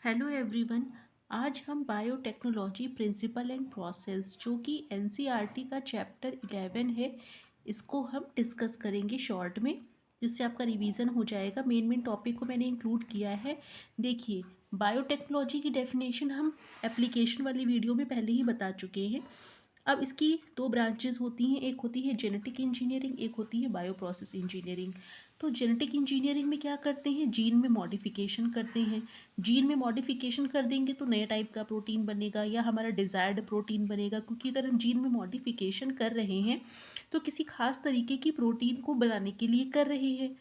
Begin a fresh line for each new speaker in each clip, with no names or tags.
Hello everyone. आज हम biotechnology principle and process जो कि एनसीईआरटी का चैप्टर 11 है, इसको हम डिस्कस करेंगे शॉर्ट में, जिससे आपका रिवीजन हो जाएगा। मेन टॉपिक को मैंने इंक्लूड किया है। देखिए, बायोटेक्नोलॉजी की डेफिनेशन हम एप्लीकेशन वाली वीडियो में पहले ही बता चुके हैं। अब इसकी दो ब्रांचेस होती हैं, एक होती है जेनेटिक इंजीनियरिंग, एक होती है बायो प्रोसेस इंजीनियरिंग। तो जेनेटिक इंजीनियरिंग में क्या करते हैं, जीन में मॉडिफिकेशन करते हैं। जीन में मॉडिफिकेशन कर देंगे तो नए टाइप का प्रोटीन बनेगा या हमारा डिज़ायर्ड प्रोटीन बनेगा, क्योंकि अगर हम जीन में मॉडिफिकेशन कर रहे हैं तो किसी खास तरीके की प्रोटीन को बनाने के लिए कर रहे हैं।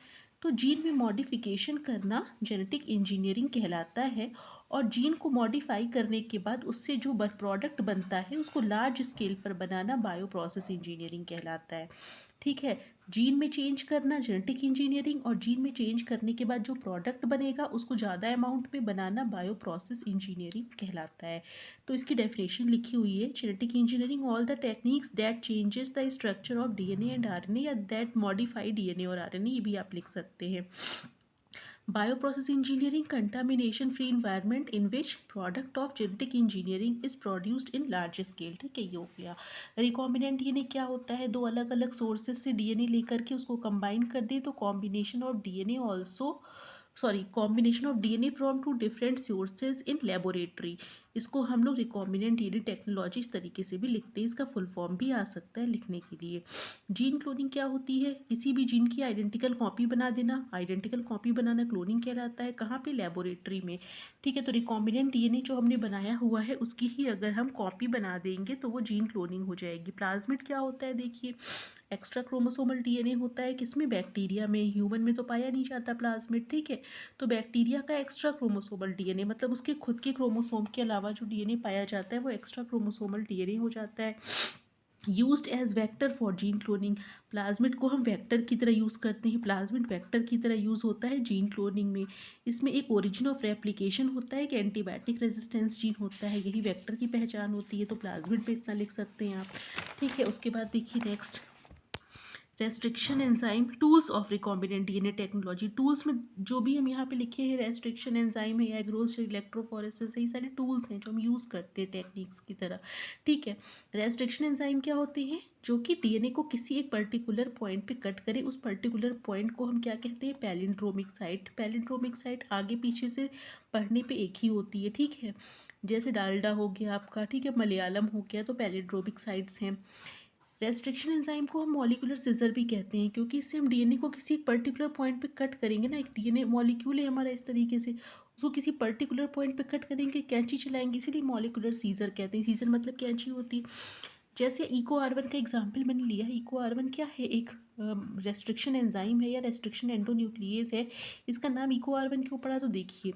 तो जीन में मॉडिफिकेशन करना जेनेटिक इंजीनियरिंग कहलाता है। और जीन को मॉडिफाई करने के बाद उससे जो प्रोडक्ट बनता है उसको लार्ज स्केल पर बनाना बायो प्रोसेस इंजीनियरिंग कहलाता है। ठीक है, जीन में चेंज करना जेनेटिक इंजीनियरिंग, और जीन में चेंज करने के बाद जो प्रोडक्ट बनेगा उसको ज़्यादा अमाउंट में बनाना बायो प्रोसेस इंजीनियरिंग कहलाता है। तो इसकी डेफिनेशन लिखी हुई है, genetic engineering all the techniques that changes the structure of DNA and RNA, या दैट मॉडिफाई डीएनए और आरएनए, ये भी आप लिख सकते हैं। Bioprocess engineering, contamination free environment in which product of genetic engineering is produced in large scale। ठीक है, ये हो गया। रिकॉम्बिनेंट डीएनए क्या होता है, दो अलग अलग सोर्सेज से डीएनए लेकर के उसको कंबाइन कर दे तो combination of DNA also, combination of DNA from two different sources in laboratory. इसको हम लोग रिकॉम्बिनेंट डीएनए टेक्नोलॉजी इस तरीके से भी लिखते हैं, इसका फुल फॉर्म भी आ सकता है लिखने के लिए। जीन क्लोनिंग क्या होती है, किसी भी जीन की आइडेंटिकल कॉपी बना देना। आइडेंटिकल कॉपी बनाना क्लोनिंग कहलाता है। कहाँ पे, लेबोरेटरी में। ठीक है, तो रिकॉम्बिनेंट डीएनए जो हमने बनाया हुआ है उसकी ही अगर हम कॉपी बना देंगे तो वो जीन क्लोनिंग हो जाएगी। प्लाज्मिड क्या होता है, देखिए, एक्स्ट्रा क्रोमोसोमल डीएनए होता है। किसमें, बैक्टीरिया में। ह्यूमन में तो पाया नहीं जाता प्लाज्मिड। ठीक है, तो बैक्टीरिया का एक्स्ट्रा क्रोमोसोमल डीएनए मतलब उसके खुद के क्रोमोसोम के अलावा जो डीएनए पाया जाता है वो एक्स्ट्रा क्रोमोसोमल डीएनए हो जाता है। Used as vector for gene cloning. Plasmid को हम वेक्टर की तरह यूज़ करते हैं, प्लाज्मिड वेक्टर की तरह यूज़ होता है जीन क्लोनिंग में। इसमें एक ओरिजिन ऑफ रेप्लिकेशन होता है, एक एंटीबायोटिक रेजिस्टेंस जीन होता है, यही वेक्टर की पहचान होती है। तो प्लाज्मिड पे इतना लिख सकते हैं आप। ठीक है, उसके बाद देखिए next, restriction enzyme, tools of recombinant DNA technology. Tools में जो भी हम यहाँ पे लिखे हैं, रेस्ट्रिक्शन एंजाइम है, एग्रोस, इलेक्ट्रोफोरेसिस, यही सारे टूल्स हैं जो हम यूज़ करते हैं टेक्निक्स की तरह। ठीक है, रेस्ट्रिक्शन एंजाइम क्या होते हैं, जो कि डीएनए को किसी एक पर्टिकुलर पॉइंट पे कट करे। उस पर्टिकुलर पॉइंट को हम क्या कहते हैं, पैलिंड्रोमिक साइट। पैलिंड्रोमिक साइट आगे पीछे से पढ़ने पे एक ही होती है। ठीक है, जैसे डालडा हो गया आपका, ठीक है, मलयालम हो गया, तो पैलिंड्रोमिक साइट्स हैं। रेस्ट्रिक्शन एंजाइम को हम मॉलिक्यूलर सिजर भी कहते हैं, क्योंकि इससे हम डीएनए को किसी एक पर्टिकुलर पॉइंट पे कट करेंगे ना। एक डीएनए मॉलिक्यूल है हमारा, इस तरीके से उसको किसी पर्टिकुलर पॉइंट पे कट करेंगे, कैंची चलाएंगे, इसीलिए मॉलिक्यूलर सीजर कहते हैं। सीजर मतलब कैंची होती है। जैसे इको आर1 का एग्जाम्पल मैंने लिया। इको आर1 क्या है, एक रेस्ट्रिक्शन एंजाइम है या रेस्ट्रिक्शन एंडोन्यूक्लियस है। इसका नाम इको आर1 क्यों पड़ा, तो देखिए,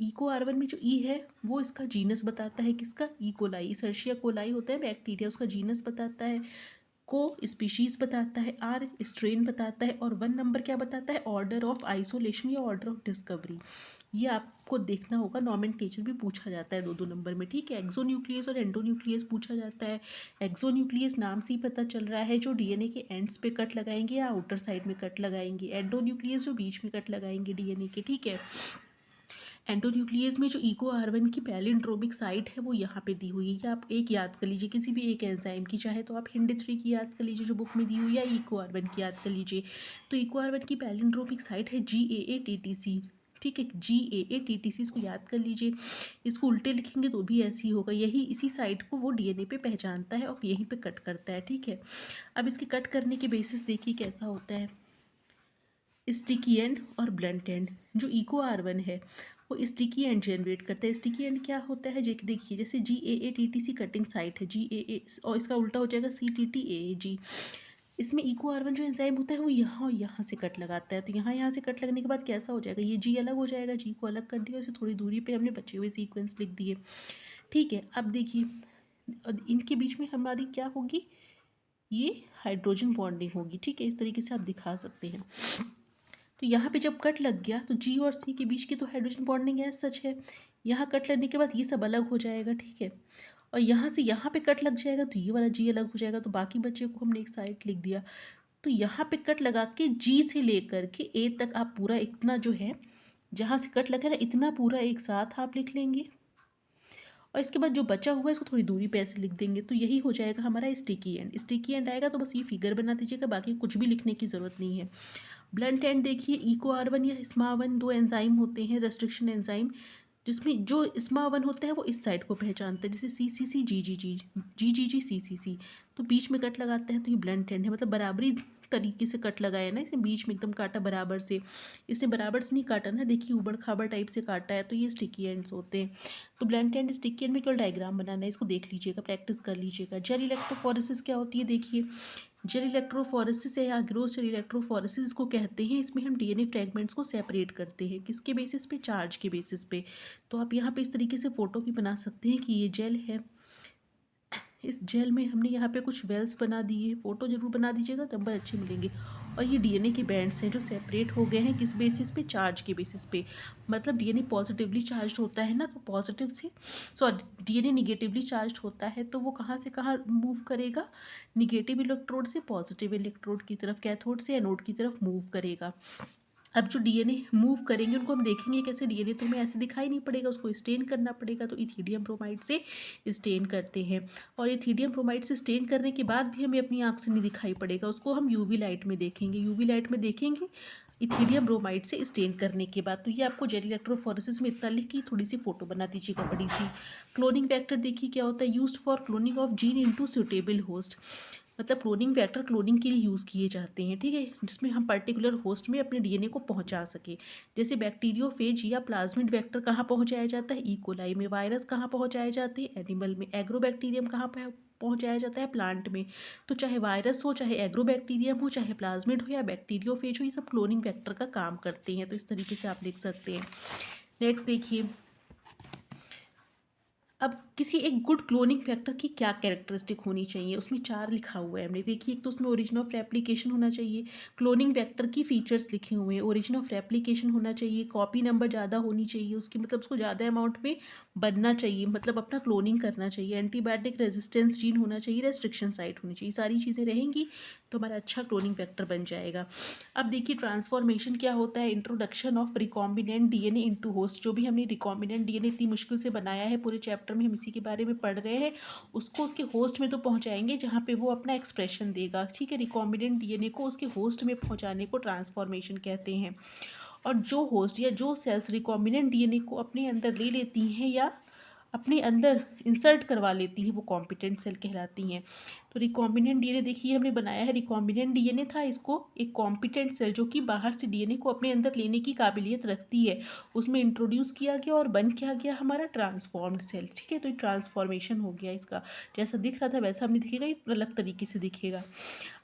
इको आर1 में जो ई है वो इसका जीनस बताता है, किसका, ई कोलाई। सर्शिया कोलाई होता है बैक्टीरिया, उसका जीनस बताता है। को स्पीशीज़ बताता है, आर स्ट्रेन बताता है, और 1 नंबर क्या बताता है, ऑर्डर ऑफ आइसोलेशन या ऑर्डर ऑफ डिस्कवरी। ये आपको देखना होगा, नॉमेनक्लेचर भी पूछा जाता है 2-2 नंबर में। ठीक है, एक्सोन्यूक्लियस और एंडोन्यूक्लियस पूछा जाता है। एक्सोन्यूक्लियस नाम से ही पता चल रहा है, जो डीएनए के एंड्स पे कट लगाएंगे या आउटर साइड में कट लगाएंगे। एंडोन्यूक्लियस जो बीच में कट लगाएंगे डीएनए के। ठीक है, एंडोन्यूक्लियस में जो इको आर1 की पैलिंड्रोमिक साइट है वो यहाँ पे दी हुई है। या आप एक याद कर लीजिए, किसी भी एक एंजाइम की, चाहे तो आप हिंड3 की याद कर लीजिए जो बुक में दी हुई है, या इको आर1 की याद कर लीजिए। तो इको आर1 की पैलिंड्रोमिक साइट है GAATTC। ठीक है, GAATTC, इसको याद कर लीजिए। इसको उल्टे लिखेंगे तो भी ऐसे ही होगा, यही इसी साइट को वो डीएनए पे पहचानता है और यहीं पे कट करता है। ठीक है, अब इसके कट करने के बेसिस देखिए कैसा होता है, स्टिकी एंड और ब्लंट एंड। जो इको आर1 है वो स्टिकी एंड जनरेट करता है। स्टिकी एंड क्या होता है, देखिए, जैसे GAATTC कटिंग साइट है, GAA, और इसका उल्टा हो जाएगा CTTAAG। इसमें इको आर1 जो एंजाइम होता है वो यहाँ और यहाँ से कट लगाता है। तो यहाँ से कट लगने के बाद कैसा हो जाएगा, ये जी अलग हो जाएगा, जी को अलग कर दिया, उसे थोड़ी दूरी पे हमने बचे हुए सीक्वेंस लिख दिए। ठीक है, अब देखिए, इनके बीच में हमारी क्या होगी, ये हाइड्रोजन बॉन्डिंग होगी। ठीक है, इस तरीके से आप दिखा सकते हैं। तो यहाँ पे जब कट लग गया तो जी और सी के बीच की तो हाइड्रोजन बॉन्डिंग है, सच है। यहाँ कट लगने के बाद ये सब अलग हो जाएगा। ठीक है, और यहाँ से यहाँ पे कट लग जाएगा तो ये वाला जी अलग हो जाएगा, तो बाकी बच्चे को हमने एक साइड लिख दिया। तो यहाँ पे कट लगा के जी से लेकर के ए तक आप पूरा इतना जो है जहाँ से कट लगा है ना इतना पूरा एक साथ आप लिख लेंगे, और इसके बाद जो बचा हुआ है इसको थोड़ी दूरी पे ऐसे लिख देंगे। तो यही हो जाएगा हमारा स्टिकी एंड। स्टिकी एंड आएगा तो बस ये फिगर बना दीजिएगा, बाकी कुछ भी लिखने की ज़रूरत नहीं है। ब्लंट एंड देखिए, EcoR1 या SMA1 दो एंजाइम होते हैं, रेस्ट्रिक्शन एंजाइम, जिसमें जो SMA1 होता है वो इस साइड को पहचानते हैं, जैसे CCC GGG, GGG CCC। तो बीच में कट लगाते हैं तो ये ब्लंट एंड है, मतलब बराबरी तरीके से कट लगाया ना, इसे बीच में एकदम काटा बराबर से। इसे बराबर से नहीं काटा ना, देखिए ऊबड़ खाबड़ टाइप से काटा है, तो ये स्टिकी एंड्स होते हैं। तो ब्लंट एंड स्टिकी एंड में केवल डायग्राम बनाना है, इसको देख लीजिएगा, प्रैक्टिस कर लीजिएगा। जेल इलेक्ट्रोफोरेसिस क्या होती है देखिए, जेल इलेक्ट्रोफोरेसिस या ग्रोस जेल इलेक्ट्रोफोरेसिस इसको कहते हैं। इसमें हम डीएनए फ्रेगमेंट्स को सेपरेट करते हैं, किसके बेसिस पे, चार्ज के बेसिस पे। तो आप यहाँ पे इस तरीके से फोटो भी बना सकते हैं कि ये जेल है, इस जेल में हमने यहाँ पे कुछ वेल्स बना दिए, फोटो जरूर बना दीजिएगा, नंबर अच्छे मिलेंगे। और ये डीएनए के बैंड्स हैं जो सेपरेट हो गए हैं, किस बेसिस पे, चार्ज के बेसिस पे। मतलब डीएनए पॉजिटिवली चार्ज होता है ना, तो पॉजिटिव से, सॉरी डीएनए निगेटिवली चार्ज होता है तो वो कहाँ से कहाँ मूव करेगा, निगेटिव इलेक्ट्रोड से पॉजिटिव इलेक्ट्रोड की तरफ, कैथोड से एनोड की तरफ मूव करेगा। अब जो डीएनए मूव करेंगे उनको हम देखेंगे कैसे। डीएनए तो हमें ऐसे दिखाई नहीं पड़ेगा, उसको स्टेन करना पड़ेगा, तो इथीडियम ब्रोमाइड से स्टेन करते हैं। और इथीडियम ब्रोमाइड से स्टेन करने के बाद भी हमें अपनी आँख से नहीं दिखाई पड़ेगा, उसको हम यूवी लाइट में देखेंगे, यूवी लाइट में देखेंगे इथीडियम ब्रोमाइड से स्टेन करने के बाद। तो ये आपको जेल इलेक्ट्रोफोरेसिस में इतना लिख के थोड़ी सी फोटो बना दीजिएगा बड़ी सी। क्लोनिंग फैक्टर देखिए क्या होता है, used for cloning of gene into suitable host. मतलब क्लोनिंग फैक्टर क्लोनिंग के लिए यूज़ किए जाते हैं, ठीक है, जिसमें हम पर्टिकुलर होस्ट में अपने डीएनए को पहुंचा सके। जैसे बैक्टीरियोफेज या प्लाज्मिड वेक्टर कहाँ पहुंचाया जाता है, इकोलाई में। वायरस कहाँ पहुंचाए जाते हैं, एनिमल में। एग्रोबैक्टीरियम कहाँ पर पहुंचाया जाता है, प्लांट में। तो चाहे वायरस हो, चाहे एग्रोबैक्टीरियम हो, चाहे प्लाज्मिड हो या बैक्टीरियोफेज हो, ये सब क्लोनिंग फैक्टर का काम करते हैं। तो इस तरीके से आप लिख सकते हैं। नेक्स्ट देखिए, अब किसी एक गुड क्लोनिंग फैक्टर की क्या कैरेक्टरिस्टिक होनी चाहिए, उसमें 4 लिखा हुआ है हमने। देखिए, एक तो उसमें ओरिजिन ऑफ रेप्लिकेशन होना चाहिए। क्लोनिंग फैक्टर की फीचर्स लिखे हुए हैं, ओरिजिन ऑफ रेप्लिकेशन होना चाहिए, कॉपी नंबर ज़्यादा होनी चाहिए उसकी, मतलब उसको ज़्यादा अमाउंट में बनना चाहिए, मतलब अपना क्लोनिंग करना चाहिए। एंटीबायोटिक रेजिस्टेंस जीन होना चाहिए, रेस्ट्रिक्शन साइट होनी चाहिए। सारी चीज़ें रहेंगी तो हमारा अच्छा क्लोनिंग फैक्टर बन जाएगा। अब देखिए, ट्रांसफॉर्मेशन क्या होता है, introduction of recombinant DNA into host. जो भी हमने रिकॉम्बिनेंट डीएनए इतनी मुश्किल से बनाया है, पूरे चैप्टर में हम इसी के बारे में पढ़ रहे हैं, उसको उसके होस्ट में तो पहुंचाएंगे जहाँ पे वो अपना एक्सप्रेशन देगा, ठीक है। रिकॉम्बिनेंट डीएनए को उसके होस्ट में पहुंचाने को ट्रांसफॉर्मेशन कहते हैं। और जो होस्ट या जो सेल्स रिकॉम्बिनेंट डीएनए को अपने अंदर ले लेती हैं या अपने अंदर इंसर्ट करवा लेती हैं, वो कॉम्पिटेंट सेल कहलाती हैं। तो रिकॉम्बिनेंट डीएनए देखिए हमने बनाया है, रिकॉम्बिनेंट डीएनए था, इसको एक कॉम्पिटेंट सेल जो कि बाहर से डीएनए को अपने अंदर लेने की काबिलियत रखती है, उसमें इंट्रोड्यूस किया गया और बन क्या गया हमारा ट्रांसफॉर्म्ड सेल, ठीक है। तो ये ट्रांसफॉर्मेशन हो गया इसका, जैसा दिख रहा था वैसा हमने दिखेगा, ये अलग तरीके से दिखेगा।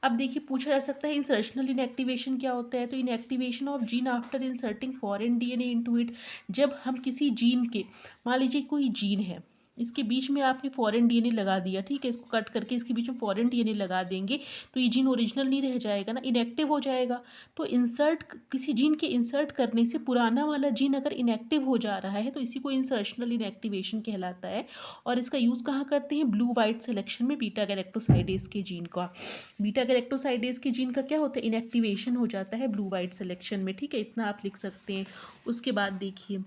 अब देखिए, पूछा जा सकता है इंसर्शनल इनएक्टिवेशन क्या होता है। तो inactivation of gene after inserting foreign DNA into it. जब हम किसी जीन के, मान लीजिए कोई जीन है, इसके बीच में आपने फॉरेन डीएनए लगा दिया, ठीक है, इसको कट करके इसके बीच में फॉरेन डीएनए लगा देंगे, तो ये जीन ओरिजिनल नहीं रह जाएगा ना, इनएक्टिव हो जाएगा। तो इंसर्ट, किसी जीन के इंसर्ट करने से पुराना वाला जीन अगर इनएक्टिव हो जा रहा है तो इसी को इंसर्शनल इनएक्टिवेशन कहलाता है। और इसका यूज़ कहाँ करते हैं, ब्लू वाइट सिलेक्शन में, बीटा गैलेक्टोसाइडेज के जीन का। बीटा गैलेक्टोसाइडेज के जीन का क्या होता है, इनएक्टिवेशन हो जाता है ब्लू वाइट सिलेक्शन में, ठीक है। इतना आप लिख सकते हैं। उसके बाद देखिए,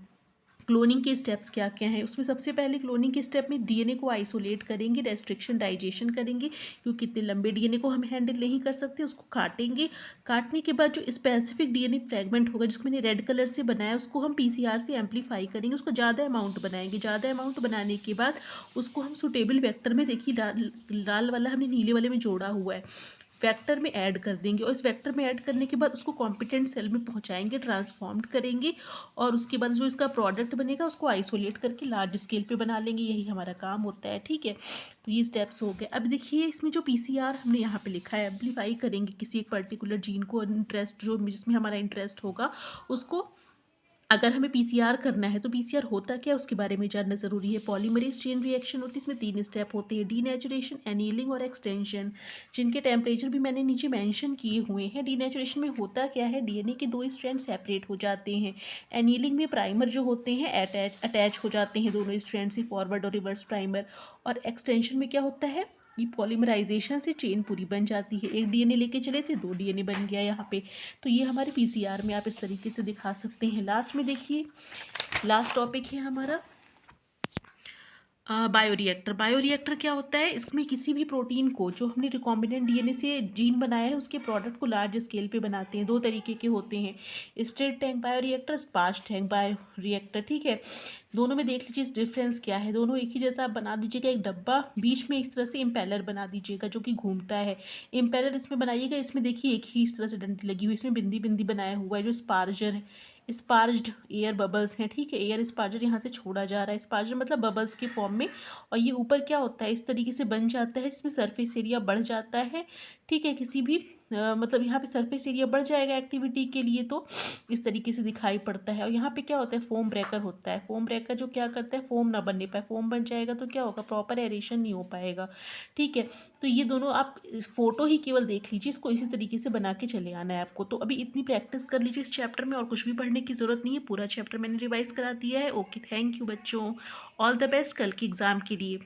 क्लोनिंग के स्टेप्स क्या क्या हैं। उसमें सबसे पहले क्लोनिंग के स्टेप में डीएनए को आइसोलेट करेंगे, रेस्ट्रिक्शन डाइजेशन करेंगे, क्योंकि इतने लंबे डीएनए को हम हैंडल नहीं कर सकते। उसको काटेंगे, काटने के बाद जो स्पेसिफिक डीएनए फ्रेगमेंट होगा जिसको मैंने रेड कलर से बनाया, उसको हम पीसीआर से एम्पलीफाई करेंगे, उसको ज़्यादा अमाउंट बनाएंगे। ज़्यादा अमाउंट बनाने के बाद उसको हम सुटेबल वेक्टर में, देखिए लाल वाला हमने नीले वाले में जोड़ा हुआ है, वेक्टर में ऐड कर देंगे। और इस वेक्टर में ऐड करने के बाद उसको कॉम्पिटेंट सेल में पहुंचाएंगे, ट्रांसफॉर्म्ड करेंगे, और उसके बाद जो इसका प्रोडक्ट बनेगा उसको आइसोलेट करके लार्ज स्केल पे बना लेंगे। यही हमारा काम होता है, ठीक है। तो ये स्टेप्स हो गए। अब देखिए, इसमें जो पीसीआर हमने यहाँ पे लिखा है, एम्पलीफाई करेंगे किसी एक पर्टिकुलर जीन को, इंटरेस्ट जो जिसमें हमारा इंटरेस्ट होगा उसको। अगर हमें पीसीआर करना है तो पीसीआर होता क्या है उसके बारे में जानना ज़रूरी है। पॉलीमरेज चेन रिएक्शन होती है, इसमें 3 स्टेप होते हैं, डीनेचुरेशन, एनीलिंग और एक्सटेंशन, जिनके टेम्परेचर भी मैंने नीचे मेंशन किए हुए हैं। डीनेचुरेशन में होता क्या है, डीएनए के 2 स्ट्रैंड सेपरेट हो जाते हैं। एनीलिंग में प्राइमर जो होते हैं अटैच हो जाते हैं दोनों स्ट्रैंड से, फॉरवर्ड और रिवर्स प्राइमर। और एक्सटेंशन में क्या होता है, ये पॉलीमराइजेशन से चेन पूरी बन जाती है। एक डीएनए लेके चले थे, 2 डीएनए बन गया यहाँ पे। तो ये हमारे पीसीआर में आप इस तरीके से दिखा सकते हैं। लास्ट में देखिए, लास्ट टॉपिक है हमारा बायोरिएक्टर। बायोरिएक्टर क्या होता है? इसमें किसी भी प्रोटीन को जो हमने रिकॉम्बिनेंट डीएनए से जीन बनाया है उसके प्रोडक्ट को लार्ज स्केल पे बनाते हैं। 2 तरीके के होते हैं, straight tank bioreactor, sparge tank bioreactor. ठीक है, दोनों में देख लीजिए डिफरेंस क्या है। दोनों एक ही जैसा आप बना दीजिएगा, एक डब्बा, बीच में इस तरह से इम्पेलर बना दीजिएगा जो कि घूमता है। इम्पेलर इसमें बनाइएगा, इसमें देखिए एक ही इस तरह से डंडी लगी हुई, इसमें बिंदी बिंदी बनाया हुआ है जो स्पार्जर है। स्पार्ज्ड एयर बबल्स हैं। ठीक है, एयर स्पार्जर यहाँ से छोड़ा जा रहा है, स्पार्जर मतलब बबल्स के फॉर्म में। और ये ऊपर क्या होता है, इस तरीके से बन जाता है, इसमें सरफेस एरिया बढ़ जाता है। ठीक है, किसी भी मतलब यहाँ पे सरफेस एरिया बढ़ जाएगा एक्टिविटी के लिए, तो इस तरीके से दिखाई पड़ता है। और यहाँ पे क्या होता है, फोम ब्रेकर होता है। फोम ब्रेकर जो क्या करता है, फोम ना बनने पाए। फोम बन जाएगा तो क्या होगा, प्रॉपर एरेशन नहीं हो पाएगा। ठीक है, तो ये दोनों आप इस फोटो ही केवल देख लीजिए, इसको इसी तरीके से बना के चले आना है आपको। तो अभी इतनी प्रैक्टिस कर लीजिए इस चैप्टर में, और कुछ भी पढ़ने की ज़रूरत नहीं है, पूरा चैप्टर मैंने रिवाइज करा दिया है। ओके, थैंक यू बच्चों, ऑल द बेस्ट कल के एग्ज़ाम के लिए।